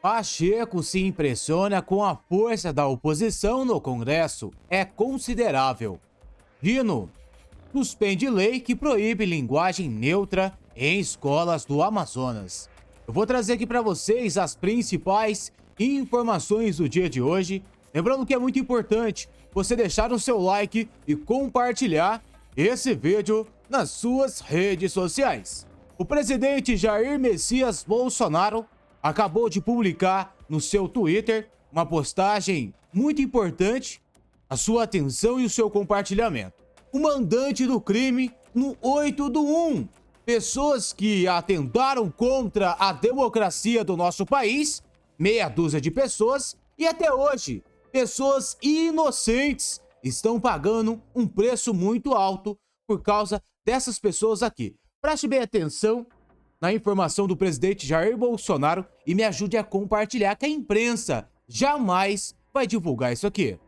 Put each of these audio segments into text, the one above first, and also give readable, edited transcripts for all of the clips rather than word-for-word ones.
Pacheco se impressiona com a força da oposição no Congresso. É considerável. Dino suspende lei que proíbe linguagem neutra em escolas do Amazonas. Eu vou trazer aqui para vocês as principais informações do dia de hoje. Lembrando que é muito importante você deixar o seu like e compartilhar esse vídeo nas suas redes sociais. O presidente Jair Messias Bolsonaro acabou de publicar no seu Twitter uma postagem muito importante, a sua atenção e o seu compartilhamento. O mandante do crime no 8 do 1. Pessoas que atentaram contra a democracia do nosso país, meia dúzia de pessoas, e até hoje, pessoas inocentes estão pagando um preço muito alto por causa dessas pessoas aqui. Preste bem atenção na informação do presidente Jair Bolsonaro e me ajude a compartilhar, que a imprensa jamais vai divulgar isso aqui.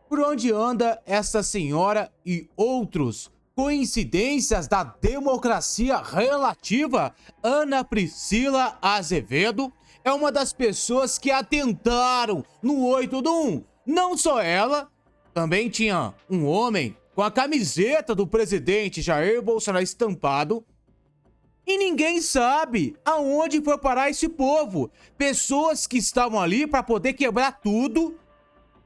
Por onde anda essa senhora e outros? Coincidências da democracia relativa? Ana Priscila Azevedo é uma das pessoas que atentaram no 8 do 1. Não só ela, também tinha um homem com a camiseta do presidente Jair Bolsonaro estampado. E ninguém sabe aonde foi parar esse povo. Pessoas que estavam ali para poder quebrar tudo,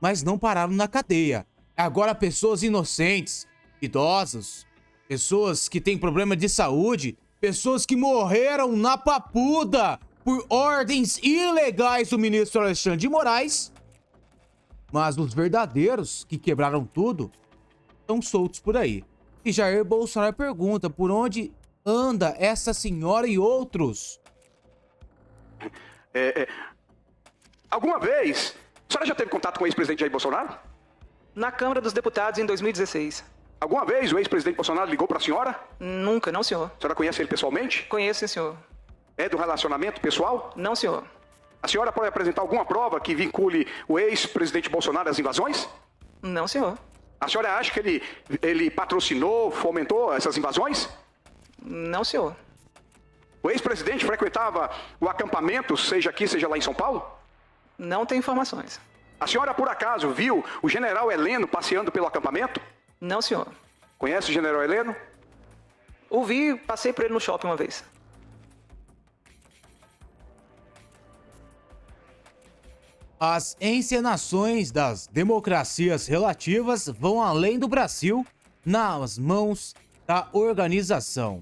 mas não pararam na cadeia. Agora pessoas inocentes, idosos, pessoas que têm problema de saúde, pessoas que morreram na papuda por ordens ilegais do ministro Alexandre de Moraes. Mas os verdadeiros que quebraram tudo estão soltos por aí. E Jair Bolsonaro pergunta por onde anda essa senhora e outros. Alguma vez, a senhora já teve contato com o ex-presidente Jair Bolsonaro? Na Câmara dos Deputados em 2016. Alguma vez o ex-presidente Bolsonaro ligou para a senhora? Nunca, não, senhor. A senhora conhece ele pessoalmente? Conheço, sim, senhor. É do relacionamento pessoal? Não, senhor. A senhora pode apresentar alguma prova que vincule o ex-presidente Bolsonaro às invasões? Não, senhor. A senhora acha que ele patrocinou, fomentou essas invasões? Não, senhor. O ex-presidente frequentava o acampamento, seja aqui, seja lá em São Paulo? Não tem informações. A senhora, por acaso, viu o general Heleno passeando pelo acampamento? Não, senhor. Conhece o general Heleno? Ouvi, passei por ele no shopping uma vez. As encenações das democracias relativas vão além do Brasil nas mãos da organização.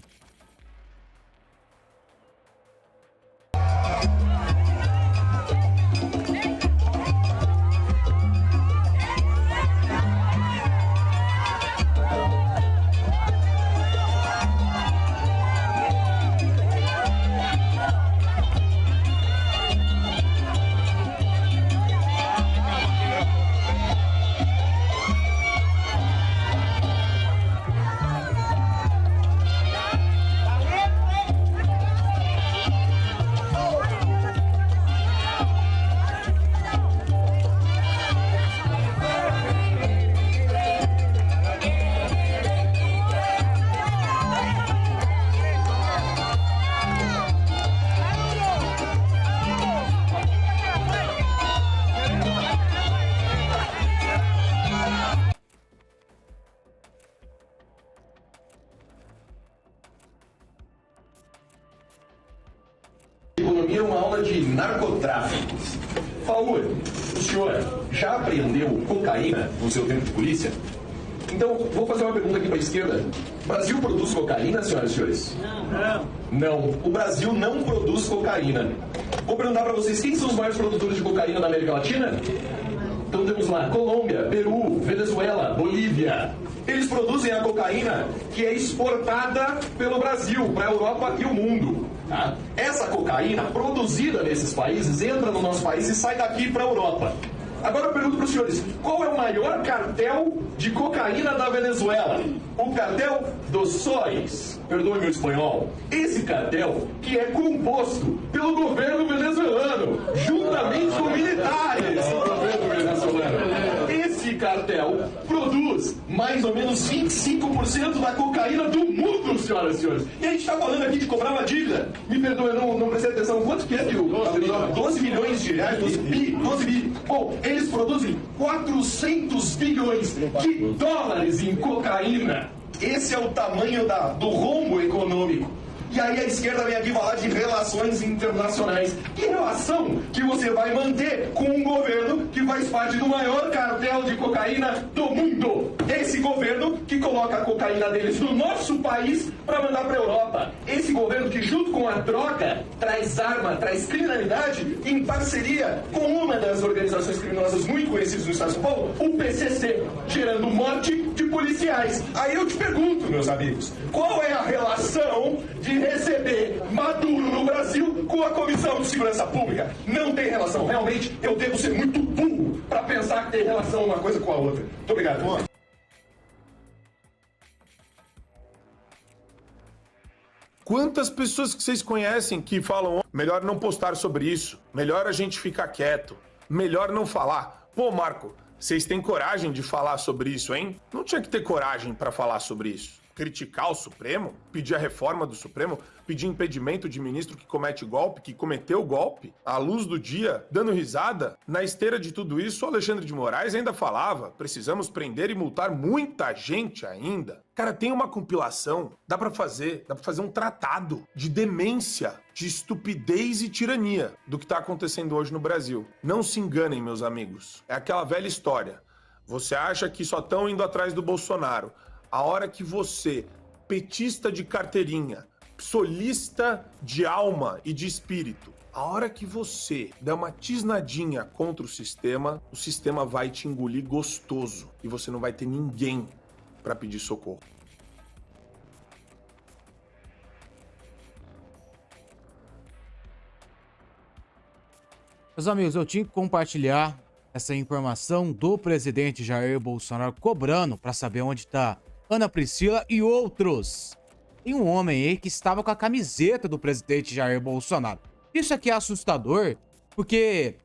Economia, uma aula de narcotráfico. Faúl, o senhor já apreendeu cocaína no seu tempo de polícia? Então, vou fazer uma pergunta aqui para a esquerda. O Brasil produz cocaína, senhoras e senhores? Não. O Brasil não produz cocaína. Vou perguntar para vocês, quem são os maiores produtores de cocaína na América Latina? Então temos lá Colômbia, Peru, Venezuela, Bolívia. Eles produzem a cocaína que é exportada pelo Brasil para a Europa e o mundo. Tá? Essa cocaína produzida nesses países entra no nosso país e sai daqui para a Europa. Agora eu pergunto para os senhores, qual é o maior cartel de cocaína da Venezuela? O cartel dos Sóis. Perdoe meu espanhol. Esse cartel que é composto pelo governo venezuelano, juntamente com militares do governo venezuelano. Esse cartel produz mais ou menos 25% da cocaína do mundo, senhoras e senhores. E a gente está falando aqui de cobrar uma dívida. Me perdoe, eu não prestei atenção. Quanto que é que o 12 milhões de reais, 12 bi. Bom, eles produzem 400 bilhões de dólares em cocaína. Esse é o tamanho do rombo econômico. E aí a esquerda vem aqui falar de relações internacionais. Que relação que você vai manter com um governo que faz parte do maior cartel de cocaína do mundo? Esse governo que coloca a cocaína deles no nosso país para mandar para a Europa. Esse governo que, junto com a droga, traz arma, traz criminalidade em parceria com uma das organizações criminosas muito conhecidas no estado de São Paulo, o PCC, gerando morte de policiais. Aí eu te pergunto, meus amigos, qual é a relação de receber Maduro no Brasil com a Comissão de Segurança Pública? Não tem relação. Realmente, eu devo ser muito burro para pensar que tem relação uma coisa com a outra. Muito obrigado. Quantas pessoas que vocês conhecem que falam melhor não postar sobre isso, melhor a gente ficar quieto, melhor não falar? Pô, Marco, vocês têm coragem de falar sobre isso, hein? Não tinha que ter coragem para falar sobre isso. Criticar o Supremo, pedir a reforma do Supremo, pedir impedimento de ministro que comete golpe, que cometeu golpe, à luz do dia, dando risada. Na esteira de tudo isso, o Alexandre de Moraes ainda falava: precisamos prender e multar muita gente ainda. Cara, tem uma compilação, dá pra fazer um tratado de demência, de estupidez e tirania do que tá acontecendo hoje no Brasil. Não se enganem, meus amigos. É aquela velha história. Você acha que só estão indo atrás do Bolsonaro. A hora que você, petista de carteirinha, solista de alma e de espírito, a hora que você der uma tisnadinha contra o sistema vai te engolir gostoso e você não vai ter ninguém para pedir socorro. Meus amigos, eu tinha que compartilhar essa informação do presidente Jair Bolsonaro cobrando para saber onde está Ana Priscila e outros. Tem um homem aí que estava com a camiseta do presidente Jair Bolsonaro. Isso aqui é assustador, porque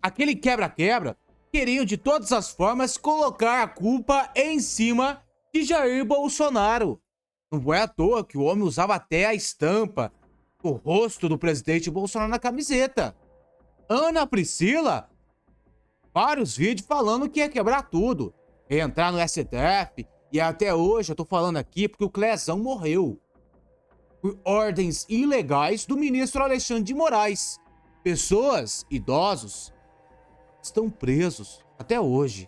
aquele quebra-quebra queriam de todas as formas colocar a culpa em cima de Jair Bolsonaro. Não é à toa que o homem usava até a estampa, o rosto do presidente Bolsonaro na camiseta. Ana Priscila, vários vídeos falando que ia quebrar tudo, ia entrar no STF. E até hoje eu tô falando aqui porque o Clezão morreu por ordens ilegais do ministro Alexandre de Moraes. Pessoas, idosos, estão presos até hoje.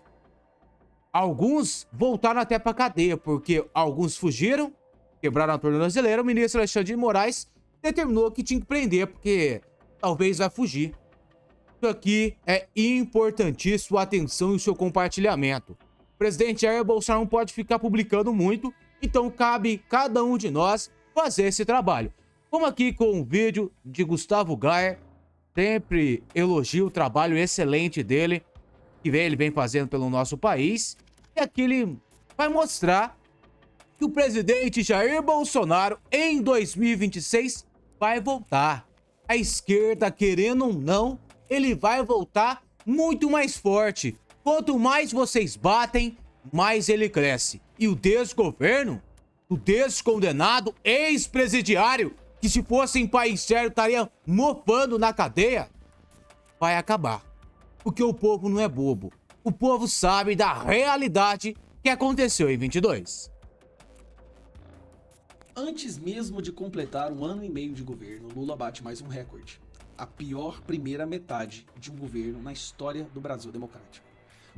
Alguns voltaram até pra cadeia porque alguns fugiram, quebraram a tornozeleira. O ministro Alexandre de Moraes determinou que tinha que prender porque talvez vai fugir. Isso aqui é importantíssimo, atenção e o seu compartilhamento. O presidente Jair Bolsonaro não pode ficar publicando muito, então cabe cada um de nós fazer esse trabalho. Como aqui com o vídeo de Gustavo Gayer, sempre elogio o trabalho excelente dele, que ele vem fazendo pelo nosso país. E aqui ele vai mostrar que o presidente Jair Bolsonaro, em 2026, vai voltar. A esquerda, querendo ou não, ele vai voltar muito mais forte. Quanto mais vocês batem, mais ele cresce. E o desgoverno, o descondenado ex-presidiário, que se fosse em país sério estaria mofando na cadeia, vai acabar. Porque o povo não é bobo. O povo sabe da realidade que aconteceu em 22. Antes mesmo de completar um ano e meio de governo, Lula bate mais um recorde. A pior primeira metade de um governo na história do Brasil democrático.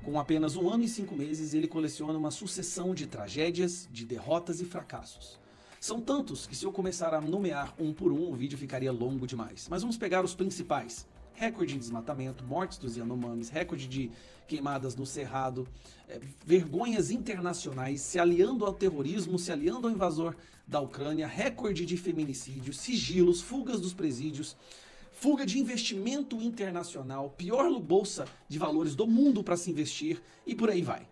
Com apenas 1 ano e 5 meses, ele coleciona uma sucessão de tragédias, de derrotas e fracassos. São tantos que se eu começar a nomear um por um, o vídeo ficaria longo demais. Mas vamos pegar os principais. Recorde em desmatamento, mortes dos Yanomamis, recorde de queimadas no Cerrado, vergonhas internacionais, se aliando ao terrorismo, se aliando ao invasor da Ucrânia, recorde de feminicídios, sigilos, fugas dos presídios, fuga de investimento internacional, pior bolsa de valores do mundo para se investir e por aí vai.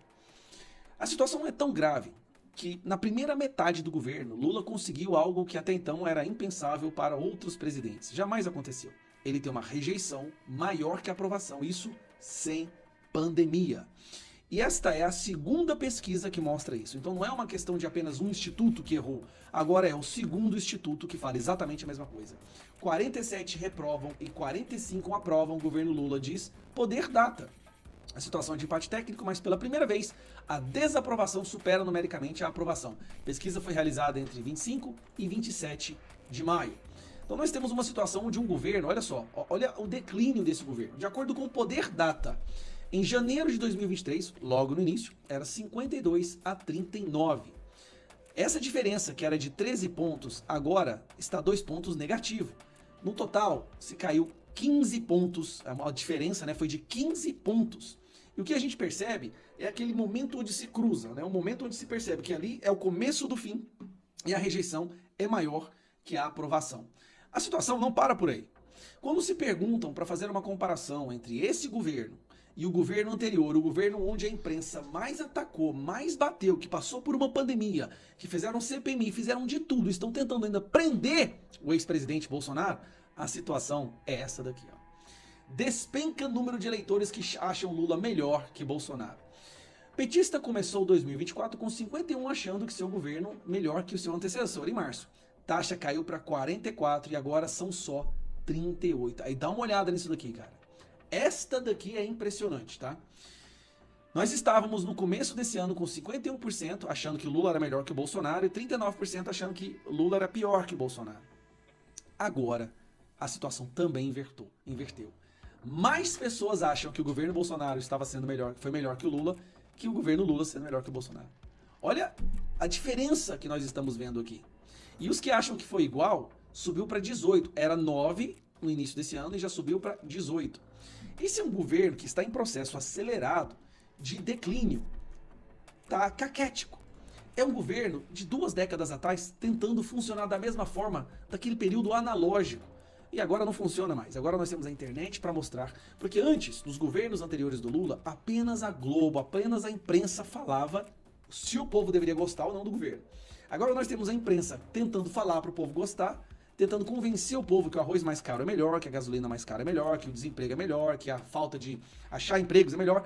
A situação é tão grave que na primeira metade do governo, Lula conseguiu algo que até então era impensável para outros presidentes. Jamais aconteceu. Ele tem uma rejeição maior que a aprovação, isso sem pandemia. E esta é a segunda pesquisa que mostra isso. Então não é uma questão de apenas um instituto que errou. Agora é o segundo instituto que fala exatamente a mesma coisa. 47 reprovam e 45 aprovam, o governo Lula diz, poder data. A situação é de empate técnico, mas pela primeira vez a desaprovação supera numericamente a aprovação. A pesquisa foi realizada entre 25 e 27 de maio. Então nós temos uma situação de um governo, olha só, olha o declínio desse governo. De acordo com o Poder Data, em janeiro de 2023, logo no início, era 52 a 39. Essa diferença, que era de 13 pontos, agora está 2 pontos negativo. No total, se caiu 15 pontos, a diferença, né, foi de 15 pontos. E o que a gente percebe é aquele momento onde se cruza, né, o momento onde se percebe que ali é o começo do fim e a rejeição é maior que a aprovação. A situação não para por aí. Quando se perguntam para fazer uma comparação entre esse governo e o governo anterior, o governo onde a imprensa mais atacou, mais bateu, que passou por uma pandemia, que fizeram CPMI, fizeram de tudo, estão tentando ainda prender o ex-presidente Bolsonaro, a situação é essa daqui, ó. Despenca o número de eleitores que acham Lula melhor que Bolsonaro. Petista começou 2024 com 51 achando que seu governo melhor que o seu antecessor em março. Taxa caiu para 44 e agora são só 38. Aí dá uma olhada nisso daqui, cara. Esta daqui é impressionante, tá? Nós estávamos no começo desse ano com 51% achando que Lula era melhor que o Bolsonaro e 39% achando que Lula era pior que o Bolsonaro. Agora, a situação também inverteu. Mais pessoas acham que o governo Bolsonaro estava sendo melhor, foi melhor que o Lula, que o governo Lula sendo melhor que o Bolsonaro. Olha a diferença que nós estamos vendo aqui. E os que acham que foi igual, subiu para 18. Era 9 no início desse ano e já subiu para 18. Esse é um governo que está em processo acelerado de declínio. Está caquético. É um governo de 2 décadas atrás tentando funcionar da mesma forma daquele período analógico. E agora não funciona mais. Agora nós temos a internet para mostrar. Porque antes, nos governos anteriores do Lula, apenas a Globo, apenas a imprensa falava se o povo deveria gostar ou não do governo. Agora nós temos a imprensa tentando falar para o povo gostar, tentando convencer o povo que o arroz mais caro é melhor, que a gasolina mais cara é melhor, que o desemprego é melhor, que a falta de achar empregos é melhor.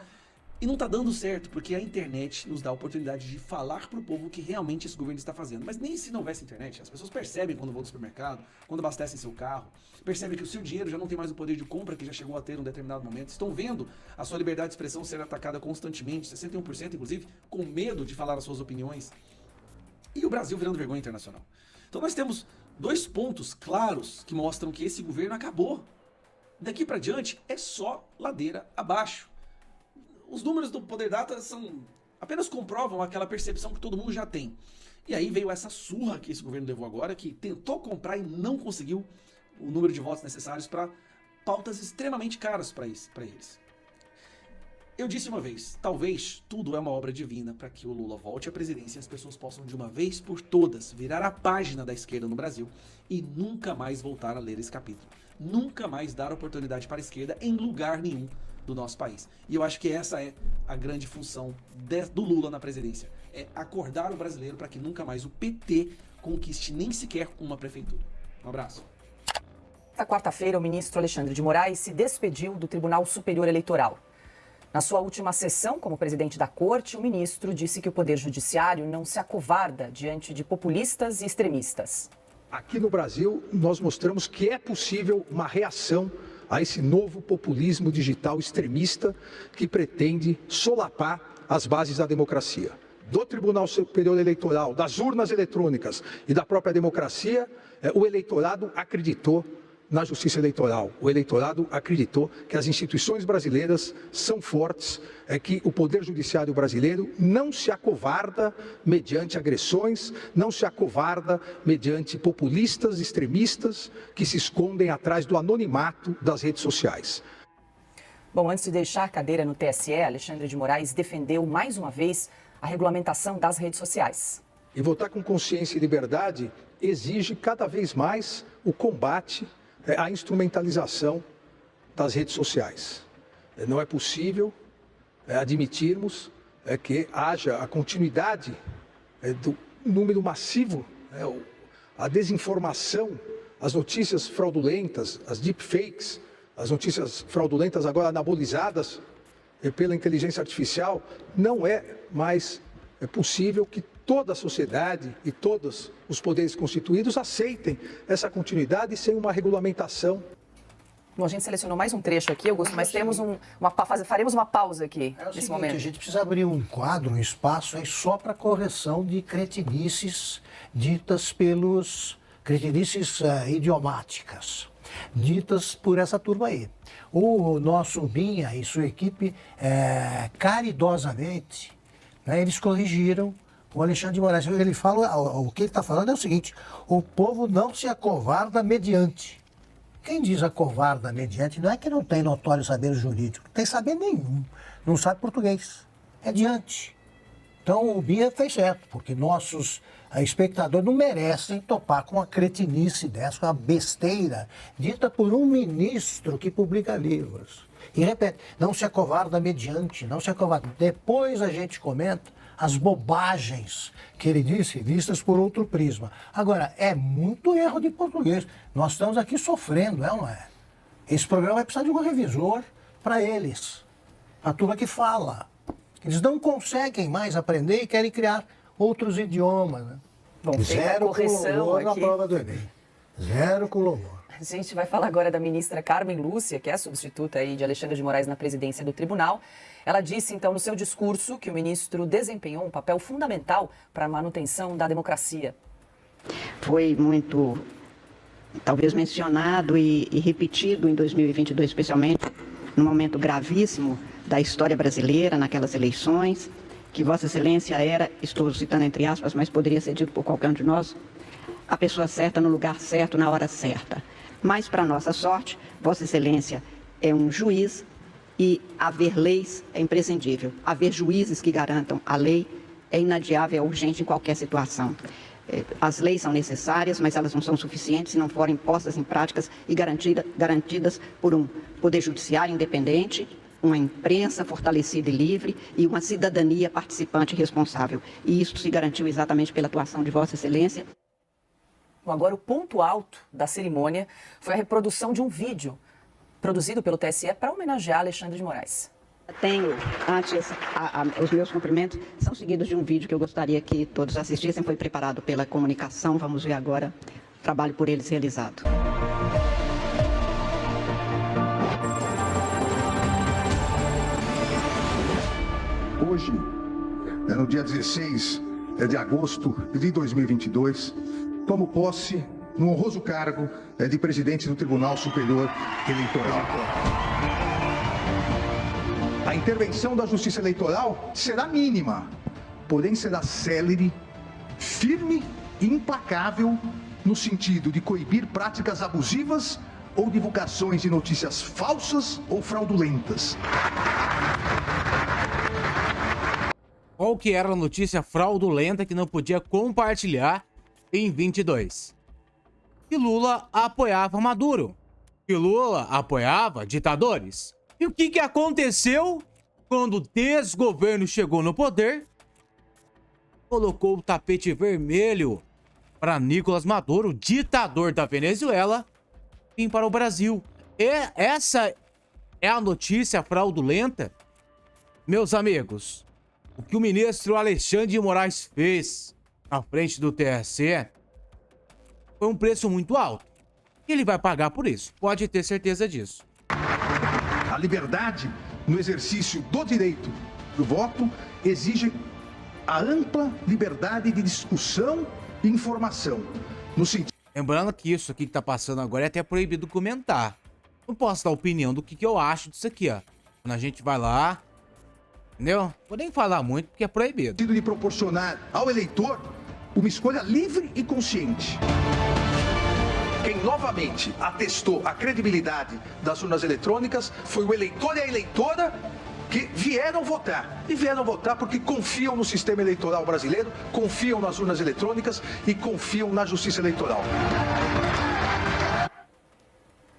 E não tá dando certo, porque a internet nos dá a oportunidade de falar pro povo o que realmente esse governo está fazendo. Mas nem se não houvesse internet, as pessoas percebem quando vão no supermercado, quando abastecem seu carro, percebem que o seu dinheiro já não tem mais o poder de compra que já chegou a ter em um determinado momento, estão vendo a sua liberdade de expressão ser atacada constantemente, 61% inclusive, com medo de falar as suas opiniões. E o Brasil virando vergonha internacional. Então nós temos 2 pontos claros que mostram que esse governo acabou. Daqui para diante é só ladeira abaixo. Os números do Poder Data apenas comprovam aquela percepção que todo mundo já tem. E aí veio essa surra que esse governo levou agora, que tentou comprar e não conseguiu o número de votos necessários para pautas extremamente caras para eles. Eu disse uma vez, talvez tudo é uma obra divina para que o Lula volte à presidência e as pessoas possam de uma vez por todas virar a página da esquerda no Brasil e nunca mais voltar a ler esse capítulo. Nunca mais dar oportunidade para a esquerda em lugar nenhum do nosso país. E eu acho que essa é a grande função do Lula na presidência. É acordar o brasileiro para que nunca mais o PT conquiste nem sequer uma prefeitura. Um abraço. Na quarta-feira, o ministro Alexandre de Moraes se despediu do Tribunal Superior Eleitoral. Na sua última sessão como presidente da corte, o ministro disse que o Poder Judiciário não se acovarda diante de populistas e extremistas. Aqui no Brasil, nós mostramos que é possível uma reação a esse novo populismo digital extremista que pretende solapar as bases da democracia. Do Tribunal Superior Eleitoral, das urnas eletrônicas e da própria democracia, o eleitorado acreditou na justiça eleitoral. O eleitorado acreditou que as instituições brasileiras são fortes, que o Poder Judiciário brasileiro não se acovarda mediante agressões, não se acovarda mediante populistas, extremistas que se escondem atrás do anonimato das redes sociais. Bom, antes de deixar a cadeira no TSE, Alexandre de Moraes defendeu mais uma vez a regulamentação das redes sociais. E votar com consciência e liberdade exige cada vez mais o combate à instrumentalização das redes sociais. Não é possível admitirmos que haja a continuidade do número massivo, a desinformação, as notícias fraudulentas, as deepfakes, as notícias fraudulentas agora anabolizadas pela inteligência artificial, não é mais possível que toda a sociedade e todos os poderes constituídos aceitem essa continuidade sem uma regulamentação. Bom, a gente selecionou mais um trecho aqui, Augusto, mas temos faremos uma pausa aqui nesse momento. A gente precisa abrir um quadro, um espaço aí só para correção de cretinices ditas pelos... cretinices idiomáticas, ditas por essa turma aí. O nosso Binha e sua equipe, caridosamente, né, eles corrigiram o Alexandre de Moraes. Ele fala, o que ele está falando é o seguinte: o povo não se acovarda mediante. Quem diz acovarda mediante não é que não tem notório saber jurídico, não tem saber nenhum, não sabe português, é diante. Então o Binha fez certo, porque nossos espectadores não merecem topar com uma cretinice dessa, uma besteira dita por um ministro que publica livros. E repete, não se acovarda mediante, não se acovarda. Depois a gente comenta as bobagens que ele disse, vistas por outro prisma. Agora, é muito erro de português. Nós estamos aqui sofrendo, não é? Esse programa vai precisar de um revisor para eles, a turma que fala. Eles não conseguem mais aprender e querem criar outros idiomas. Né? Bom, zero colou na aqui. prova do Enem. Zero colou. A gente vai falar agora da ministra Carmen Lúcia, que é a substituta aí de Alexandre de Moraes na presidência do tribunal. Ela disse, então, no seu discurso, que o ministro desempenhou um papel fundamental para a manutenção da democracia. Foi muito, talvez, mencionado e repetido em 2022, especialmente, num momento gravíssimo da história brasileira, naquelas eleições, que Vossa Excelência era, estou citando entre aspas, mas poderia ser dito por qualquer um de nós, a pessoa certa no lugar certo, na hora certa. Mas, para nossa sorte, Vossa Excelência é um juiz e haver leis é imprescindível. Haver juízes que garantam a lei é inadiável, é urgente em qualquer situação. As leis são necessárias, mas elas não são suficientes se não forem postas em práticas e garantidas por um poder judiciário independente, uma imprensa fortalecida e livre e uma cidadania participante e responsável. E isso se garantiu exatamente pela atuação de Vossa Excelência. Agora, o ponto alto da cerimônia foi a reprodução de um vídeo produzido pelo TSE para homenagear Alexandre de Moraes. Tenho, antes, os meus cumprimentos são seguidos de um vídeo que eu gostaria que todos assistissem. Foi preparado pela comunicação. Vamos ver agora o trabalho por eles realizado. Hoje, no dia 16 de agosto de 2022, tomo posse no honroso cargo de presidente do Tribunal Superior Eleitoral. A intervenção da Justiça Eleitoral será mínima, porém será célere, firme e implacável no sentido de coibir práticas abusivas ou divulgações de notícias falsas ou fraudulentas. Qual que era a notícia fraudulenta que não podia compartilhar em 22? Que Lula apoiava Maduro. Que Lula apoiava ditadores. E o que aconteceu quando o desgoverno chegou no poder? Colocou o tapete vermelho para Nicolás Maduro, ditador da Venezuela, vir para o Brasil. Essa é a notícia fraudulenta? Meus amigos, o que o ministro Alexandre de Moraes fez na frente do TSE foi um preço muito alto. E ele vai pagar por isso, pode ter certeza disso. A liberdade no exercício do direito do voto exige a ampla liberdade de discussão e informação. No sentido... Lembrando que isso aqui que tá passando agora é até proibido comentar. Não posso dar opinião do que eu acho disso aqui, ó. Quando a gente vai lá, entendeu? Vou nem falar muito porque é proibido. De proporcionar ao eleitor uma escolha livre e consciente. Quem novamente atestou a credibilidade das urnas eletrônicas foi o eleitor e a eleitora que vieram votar. E vieram votar porque confiam no sistema eleitoral brasileiro, confiam nas urnas eletrônicas e confiam na justiça eleitoral.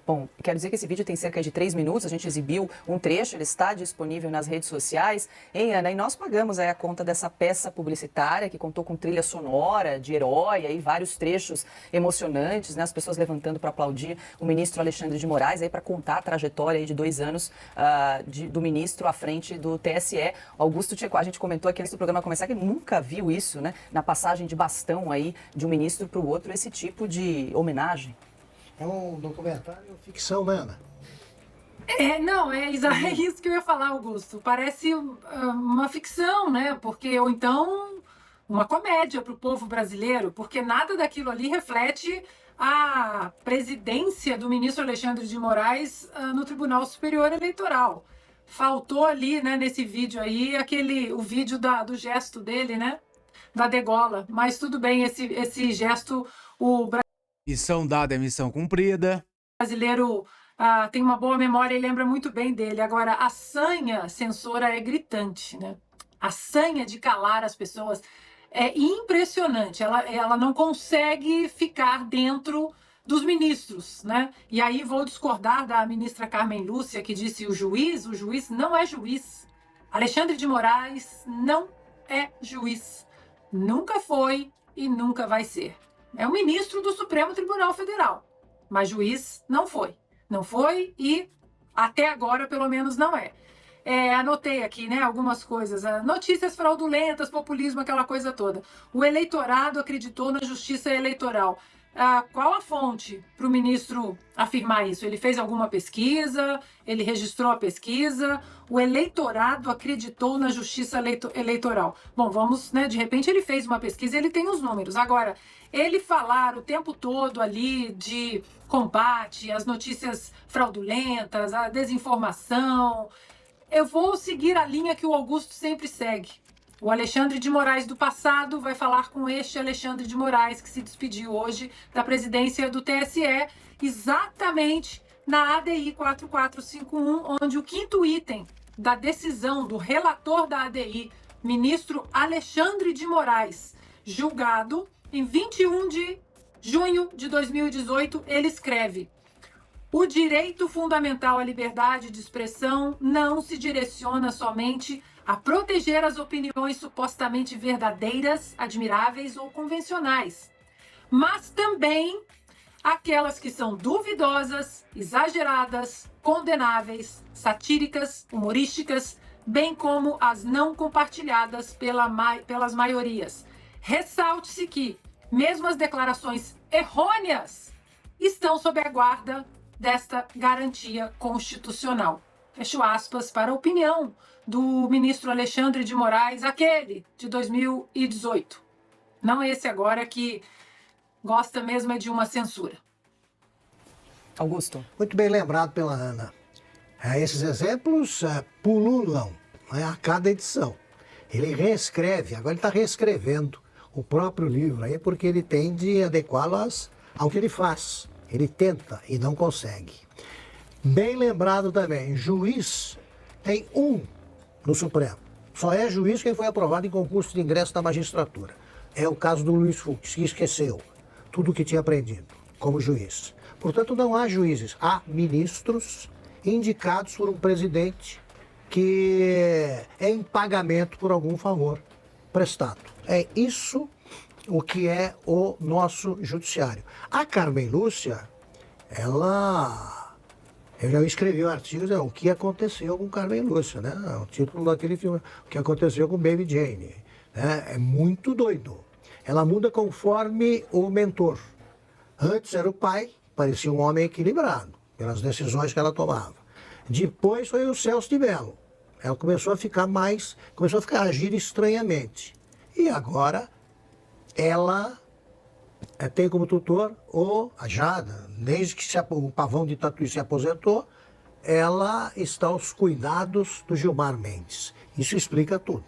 Bom, quero dizer que esse vídeo tem cerca de 3 minutos, a gente exibiu um trecho, ele está disponível nas redes sociais. Hein, Ana? E nós pagamos aí a conta dessa peça publicitária que contou com trilha sonora de herói, aí vários trechos emocionantes, né? As pessoas levantando para aplaudir o ministro Alexandre de Moraes, aí para contar a trajetória aí de 2 anos do ministro à frente do TSE. Augusto Tcheco, a gente comentou aqui antes do programa começar que nunca viu isso, né? Na passagem de bastão aí de um ministro para o outro, esse tipo de homenagem. É um documentário ficção, né, Ana? Não, é isso que eu ia falar, Augusto. Parece uma ficção, né? Ou então uma comédia para o povo brasileiro, porque nada daquilo ali reflete a presidência do ministro Alexandre de Moraes no Tribunal Superior Eleitoral. Faltou ali, né, nesse vídeo aí, o vídeo do gesto dele, né? Da degola. Mas tudo bem, esse gesto, Missão dada é missão cumprida. brasileiro tem uma boa memória e lembra muito bem dele. Agora, a sanha censora é gritante, né? A sanha de calar as pessoas é impressionante. Ela não consegue ficar dentro dos ministros, né? E aí vou discordar da ministra Carmen Lúcia, que disse o juiz não é juiz. Alexandre de Moraes não é juiz. Nunca foi e nunca vai ser. É o ministro do Supremo Tribunal Federal, mas juiz não foi. Não foi e até agora, pelo menos, não é. Anotei aqui, né, algumas coisas. Notícias fraudulentas, populismo, aquela coisa toda. O eleitorado acreditou na justiça eleitoral. Qual a fonte para o ministro afirmar isso? Ele fez alguma pesquisa? Ele registrou a pesquisa? O eleitorado acreditou na justiça eleitoral. Bom, vamos, né? De repente ele fez uma pesquisa, ele tem os números. Agora, ele falar o tempo todo ali de combate às notícias fraudulentas, à desinformação, eu vou seguir a linha que o Augusto sempre segue. O Alexandre de Moraes do passado vai falar com este Alexandre de Moraes, que se despediu hoje da presidência do TSE, exatamente na ADI 4451, onde o 5º item da decisão do relator da ADI, ministro Alexandre de Moraes, julgado em 21 de junho de 2018, ele escreve: o direito fundamental à liberdade de expressão não se direciona somente a proteger as opiniões supostamente verdadeiras, admiráveis ou convencionais, mas também aquelas que são duvidosas, exageradas, condenáveis, satíricas, humorísticas, bem como as não compartilhadas pelas maiorias. Ressalte-se que, mesmo as declarações errôneas, estão sob a guarda desta garantia constitucional. Fecho aspas para a opinião do ministro Alexandre de Moraes, aquele de 2018. Não esse agora que gosta mesmo é de uma censura. Augusto. Muito bem lembrado pela Ana. Esses exemplos pululam, né, a cada edição. Ele reescreve, agora ele está reescrevendo o próprio livro aí, porque ele tem de adequá-las ao que ele faz. Ele tenta e não consegue. Bem lembrado também, juiz tem um no Supremo. Só é juiz quem foi aprovado em concurso de ingresso da magistratura. É o caso do Luiz Fux, que esqueceu tudo o que tinha aprendido como juiz. Portanto, não há juízes, há ministros indicados por um presidente que é em pagamento por algum favor prestado. É isso o que é o nosso judiciário. A Carmen Lúcia, eu já escrevi um artigo, o que aconteceu com Carmen Lúcia, né? O título daquele filme, o que aconteceu com Baby Jane. Né? É muito doido. Ela muda conforme o mentor. Antes era o pai, parecia um homem equilibrado, pelas decisões que ela tomava. Depois foi o Celso de Mello. Ela começou a agir estranhamente. E agora, ela tem como tutor a Jada, desde que o Pavão de Tatuí se aposentou, ela está aos cuidados do Gilmar Mendes. Isso explica tudo.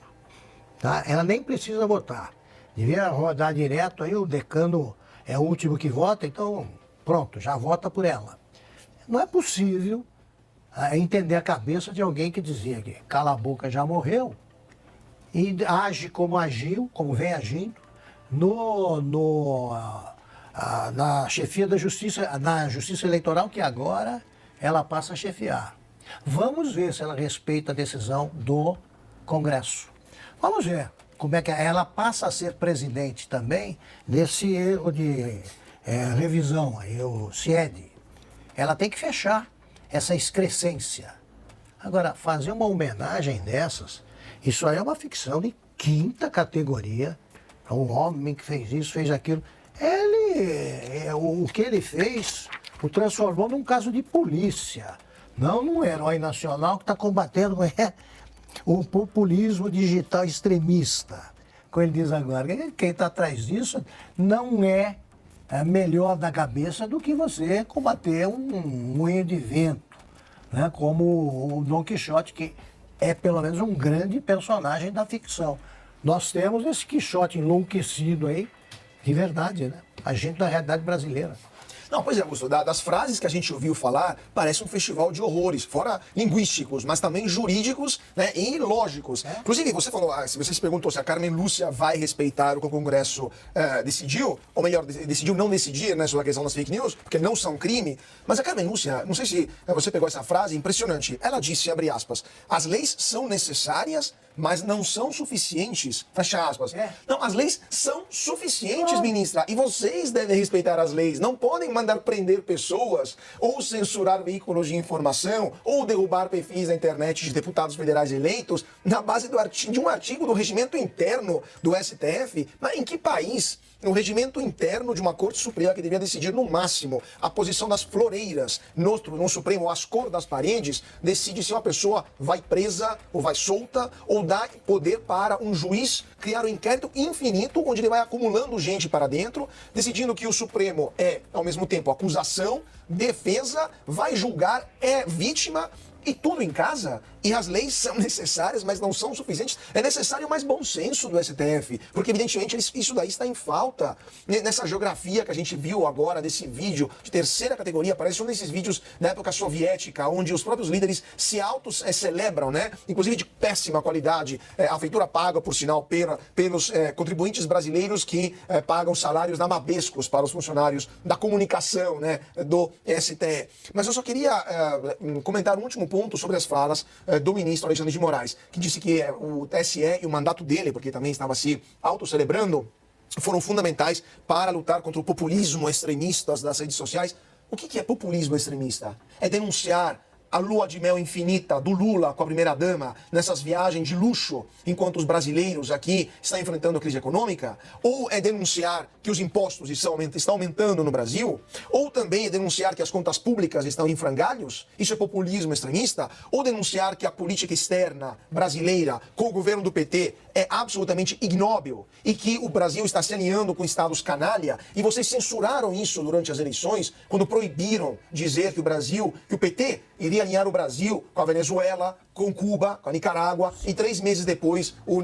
Tá? Ela nem precisa votar. Devia rodar direto, aí o decano é o último que vota, então pronto, já vota por ela. Não é possível entender a cabeça de alguém que dizia que cala a boca já morreu e age como agiu, como vem agindo, na chefia da Justiça, na Justiça Eleitoral, que agora ela passa a chefiar. Vamos ver se ela respeita a decisão do Congresso. Vamos ver como é que ela passa a ser presidente também desse erro de revisão, aí, o CIED. Ela tem que fechar essa excrescência. Agora, fazer uma homenagem dessas, isso aí é uma ficção de quinta categoria. Um homem que fez isso, fez aquilo. O que ele fez o transformou num caso de polícia, não num herói nacional que está combatendo o populismo digital extremista. Como ele diz agora, quem está atrás disso não é melhor da cabeça do que você combater um moinho de vento, né? Como o Dom Quixote, que é pelo menos um grande personagem da ficção. Nós temos esse Quixote enlouquecido aí, de verdade, né? A gente da realidade brasileira. Não, pois é, Augusto, das frases que a gente ouviu falar, parece um festival de horrores, fora linguísticos, mas também jurídicos, né, e lógicos. Inclusive, você falou, você se perguntou se a Carmen Lúcia vai respeitar o que o Congresso decidiu, ou melhor, decidiu não decidir, né, sobre a questão das fake news, porque não são crime, mas a Carmen Lúcia, não sei se você pegou essa frase, impressionante, ela disse, abre aspas, as leis são necessárias, mas não são suficientes, fecha aspas. Não, as leis são suficientes, ministra, e vocês devem respeitar as leis, não podem mandar prender pessoas, ou censurar veículos de informação, ou derrubar perfis na internet de deputados federais eleitos, na base de um artigo do regimento interno do STF. Mas em que país o regimento interno de uma Corte Suprema que devia decidir no máximo a posição das floreiras no Supremo, ou as cores das paredes, decide se uma pessoa vai presa ou vai solta, ou dá poder para um juiz criar um inquérito infinito, onde ele vai acumulando gente para dentro, decidindo que o Supremo é, ao mesmo tempo, acusação, defesa, vai julgar, é vítima, e tudo em casa. E as leis são necessárias, mas não são suficientes. É necessário mais bom senso do STF, porque evidentemente isso daí está em falta. Nessa geografia que a gente viu agora, desse vídeo de terceira categoria, parece um desses vídeos da época soviética, onde os próprios líderes se celebram, né? Inclusive de péssima qualidade. A feitura paga, por sinal, pelos contribuintes brasileiros que pagam salários namabescos para os funcionários da comunicação, né, do STE. Mas eu só queria comentar um último ponto sobre as falas do ministro Alexandre de Moraes, que disse que o TSE e o mandato dele, porque também estava se autocelebrando, foram fundamentais para lutar contra o populismo extremista das redes sociais. O que é populismo extremista? É denunciar a lua de mel infinita do Lula com a primeira-dama nessas viagens de luxo, enquanto os brasileiros aqui estão enfrentando a crise econômica? Ou é denunciar que os impostos estão aumentando no Brasil? Ou também é denunciar que as contas públicas estão em frangalhos? Isso é populismo extremista? Ou denunciar que a política externa brasileira com o governo do PT é absolutamente ignóbil e que o Brasil está se alinhando com estados canalha? E vocês censuraram isso durante as eleições, quando proibiram dizer que o PT iria alinhar o Brasil com a Venezuela, com Cuba, com a Nicarágua, e 3 meses depois o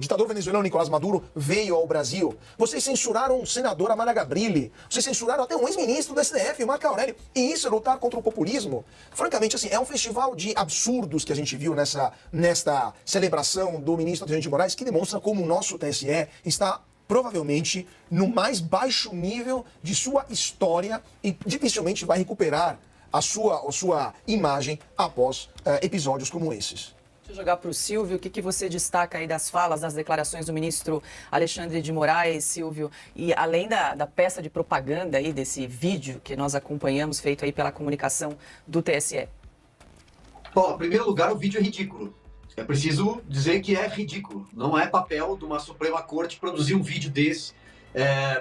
ditador venezuelano Nicolás Maduro veio ao Brasil. Vocês censuraram o senador Amara Gabrilli, vocês censuraram até um ex-ministro do STF, o Marco Aurélio, e isso é lutar contra o populismo? Francamente, assim, é um festival de absurdos que a gente viu nesta celebração do ministro Alexandre de Moraes, que demonstra como o nosso TSE está provavelmente no mais baixo nível de sua história e dificilmente vai recuperar a sua imagem após episódios como esses. Deixa eu jogar para o Silvio. O que você destaca aí das falas, das declarações do ministro Alexandre de Moraes, Silvio? E além da peça de propaganda aí, desse vídeo que nós acompanhamos, feito aí pela comunicação do TSE. Bom, em primeiro lugar, o vídeo é ridículo. É preciso dizer que é ridículo. Não é papel de uma Suprema Corte produzir um vídeo desse.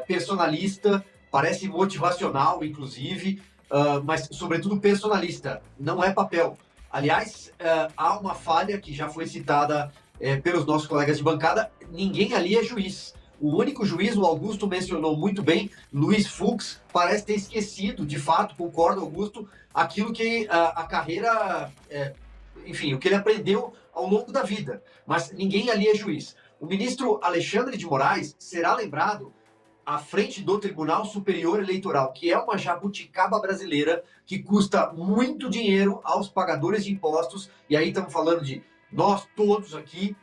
Personalista, parece motivacional, inclusive, mas, sobretudo, personalista. Não é papel. Aliás, há uma falha que já foi citada pelos nossos colegas de bancada. Ninguém ali é juiz. O único juiz, o Augusto mencionou muito bem, Luiz Fux, parece ter esquecido, de fato, concordo, Augusto, aquilo que a carreira, enfim, o que ele aprendeu ao longo da vida. Mas ninguém ali é juiz. O ministro Alexandre de Moraes será lembrado à frente do Tribunal Superior Eleitoral, que é uma jabuticaba brasileira que custa muito dinheiro aos pagadores de impostos, e aí estamos falando de nós todos aqui.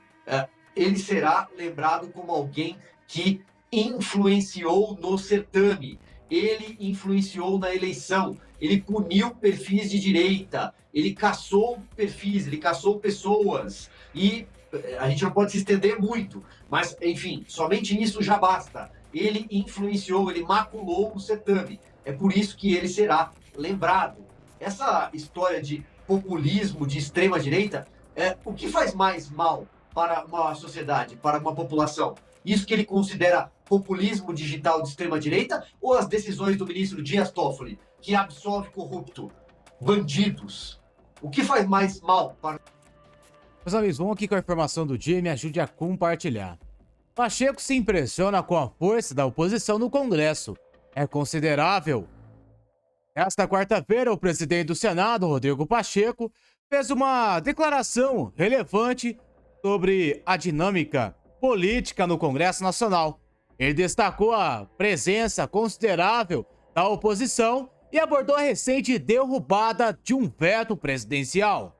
Ele será lembrado como alguém que influenciou no certame, ele influenciou na eleição, ele puniu perfis de direita, ele caçou perfis, ele caçou pessoas, e a gente não pode se estender muito, mas, enfim, somente isso já basta. Ele influenciou, ele maculou o certame. É por isso que ele será lembrado. Essa história de populismo de extrema-direita, o que faz mais mal para uma sociedade, para uma população? Isso que ele considera populismo digital de extrema-direita ou as decisões do ministro Dias Toffoli, que absolve corrupto, bandidos? O que faz mais mal para... Meus amigos, vamos aqui com a informação do dia e me ajude a compartilhar. Pacheco se impressiona com a força da oposição no Congresso. É considerável. Esta quarta-feira, o presidente do Senado, Rodrigo Pacheco, fez uma declaração relevante sobre a dinâmica política no Congresso Nacional. Ele destacou a presença considerável da oposição e abordou a recente derrubada de um veto presidencial.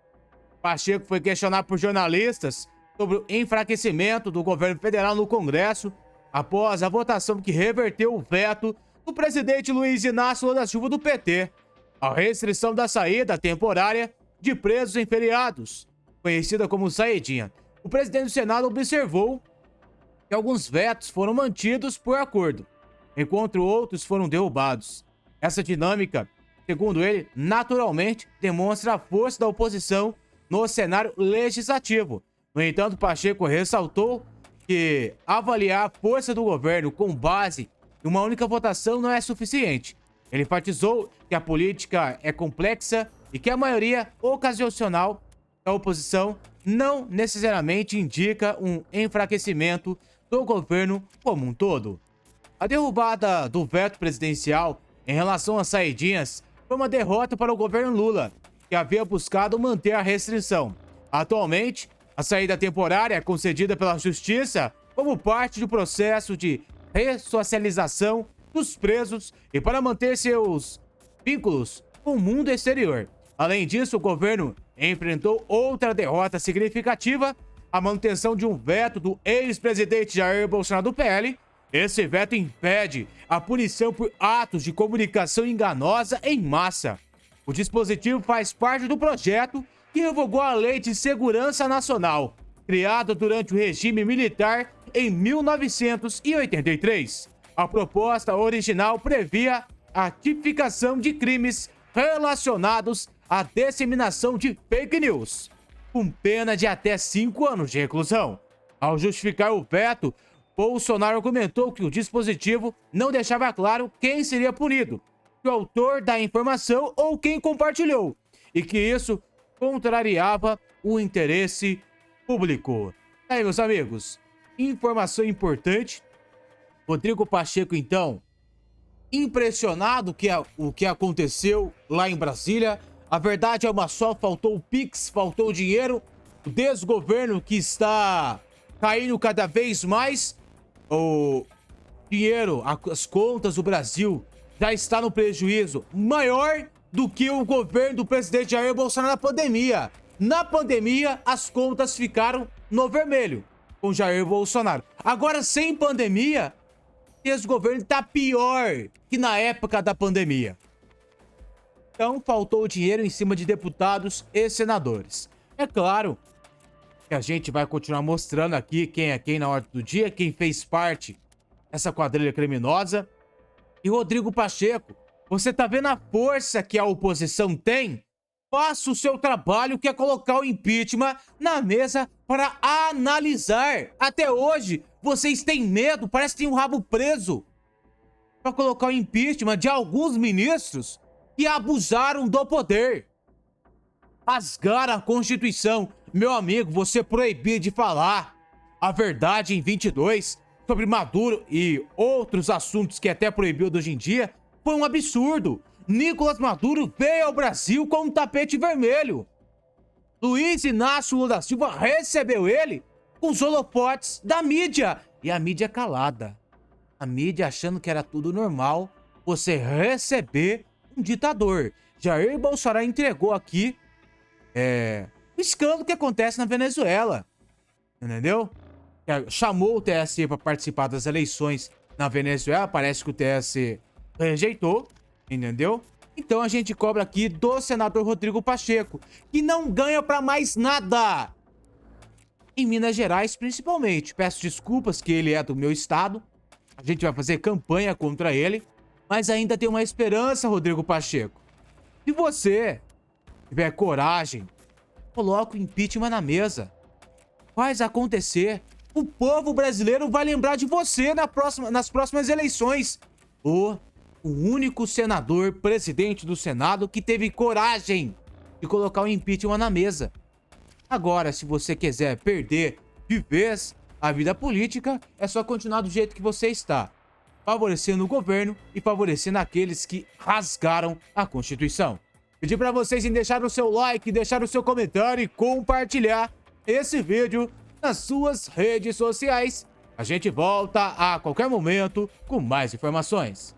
Pacheco foi questionado por jornalistas sobre o enfraquecimento do governo federal no Congresso após a votação que reverteu o veto do presidente Luiz Inácio Lula da Silva do PT, a restrição da saída temporária de presos em feriados, conhecida como saidinha. O presidente do Senado observou que alguns vetos foram mantidos por acordo, enquanto outros foram derrubados. Essa dinâmica, segundo ele, naturalmente demonstra a força da oposição no cenário legislativo. No entanto, Pacheco ressaltou que avaliar a força do governo com base em uma única votação não é suficiente. Ele enfatizou que a política é complexa e que a maioria ocasional da oposição não necessariamente indica um enfraquecimento do governo como um todo. A derrubada do veto presidencial em relação às saidinhas foi uma derrota para o governo Lula, que havia buscado manter a restrição. Atualmente, a saída temporária é concedida pela Justiça como parte do processo de ressocialização dos presos e para manter seus vínculos com o mundo exterior. Além disso, o governo enfrentou outra derrota significativa, a manutenção de um veto do ex-presidente Jair Bolsonaro do PL. Esse veto impede a punição por atos de comunicação enganosa em massa. O dispositivo faz parte do projeto que revogou a Lei de Segurança Nacional, criada durante o regime militar em 1983. A proposta original previa a tipificação de crimes relacionados à disseminação de fake news, com pena de até 5 anos de reclusão. Ao justificar o veto, Bolsonaro argumentou que o dispositivo não deixava claro quem seria punido, o autor da informação ou quem compartilhou, e que isso contrariava o interesse público. Aí, meus amigos, informação importante. Rodrigo Pacheco, então, impressionado o que aconteceu lá em Brasília. A verdade é uma só, faltou o Pix, faltou o dinheiro. O desgoverno que está caindo cada vez mais. O dinheiro, as contas do Brasil já está no prejuízo maior do que o governo do presidente Jair Bolsonaro na pandemia. Na pandemia, as contas ficaram no vermelho com Jair Bolsonaro. Agora, sem pandemia, esse governo está pior que na época da pandemia. Então, faltou dinheiro em cima de deputados e senadores. É claro que a gente vai continuar mostrando aqui quem é quem na ordem do dia, quem fez parte dessa quadrilha criminosa. E Rodrigo Pacheco, você tá vendo a força que a oposição tem? Faça o seu trabalho, que é colocar o impeachment na mesa para analisar. Até hoje, vocês têm medo, parece que tem um rabo preso, para colocar o impeachment de alguns ministros que abusaram do poder. Rasgaram a Constituição. Meu amigo, você proibir de falar a verdade em 22 sobre Maduro e outros assuntos que até proibido hoje em dia foi um absurdo. Nicolás Maduro veio ao Brasil com um tapete vermelho. Luiz Inácio Lula da Silva recebeu ele com os holofotes da mídia. E a mídia calada. A mídia achando que era tudo normal você receber um ditador. Jair Bolsonaro entregou aqui o escândalo que acontece na Venezuela. Entendeu? Chamou o TSE para participar das eleições na Venezuela. Parece que o TSE rejeitou, entendeu? Então a gente cobra aqui do senador Rodrigo Pacheco, que não ganha pra mais nada. Em Minas Gerais, principalmente. Peço desculpas que ele é do meu estado. A gente vai fazer campanha contra ele. Mas ainda tem uma esperança, Rodrigo Pacheco. Se você tiver coragem, coloca o impeachment na mesa. Faz acontecer. O povo brasileiro vai lembrar de você nas próximas eleições. O único senador, presidente do Senado, que teve coragem de colocar o impeachment na mesa. Agora, se você quiser perder de vez a vida política, é só continuar do jeito que você está. Favorecendo o governo e favorecendo aqueles que rasgaram a Constituição. Pedir para vocês em deixar o seu like, deixar o seu comentário e compartilhar esse vídeo nas suas redes sociais. A gente volta a qualquer momento com mais informações.